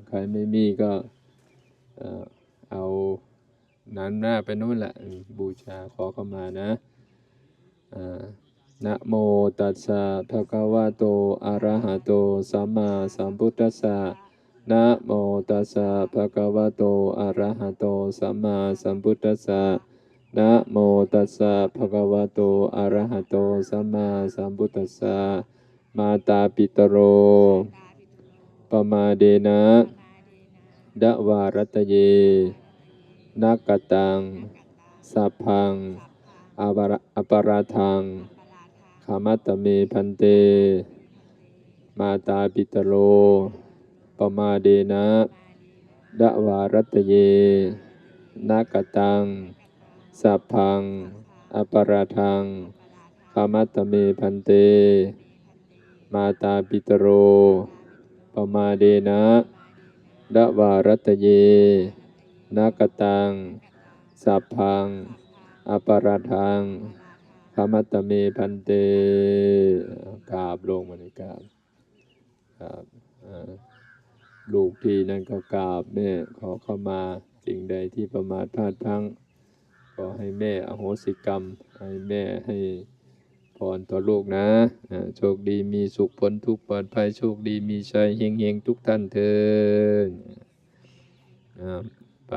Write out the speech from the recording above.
ใครไม่มีก็เอานั้นหน้าไปนู่นแหละบูชาขอเข้ามานะนะโมตัสสะภะคะวะโตอะระหะโตสัมมาสัมพุทธัสสะนะโมตัสสะภะคะวะโตอะระหะโตสัมมาสัมพุทธัสสะนะโมตัสสะภะคะวะโตอะระหะโตสัมมาสัมพุทธัสสะมาตาปิตโรปมาเดนะดะวารัตเยนักกตังสัพพังอปาราทังขามัตตเมพันเตมาตาปิตโรปมาเดนะดะวารัตเยนักกตังสัพพังอปาราทังขามัตตเมพันเตมาตาปิตโรปมาเดนะดะวารัตเยนักกตังสัพพังอปาราทังขามัตตเมพันเตกราบลงมาในกราบครับลูกที่นั่นก็กราบแม่ขอเข้ามาสิ่งใดที่ประมาทพลาดพลั้งขอให้แม่อโหสิกรรมให้แม่ให้พรต่อลูกนะโชคดีมีสุขพ้นทุกข์ปลอดภัยโชคดีมีชัยเฮงๆทุกท่านเถิดไป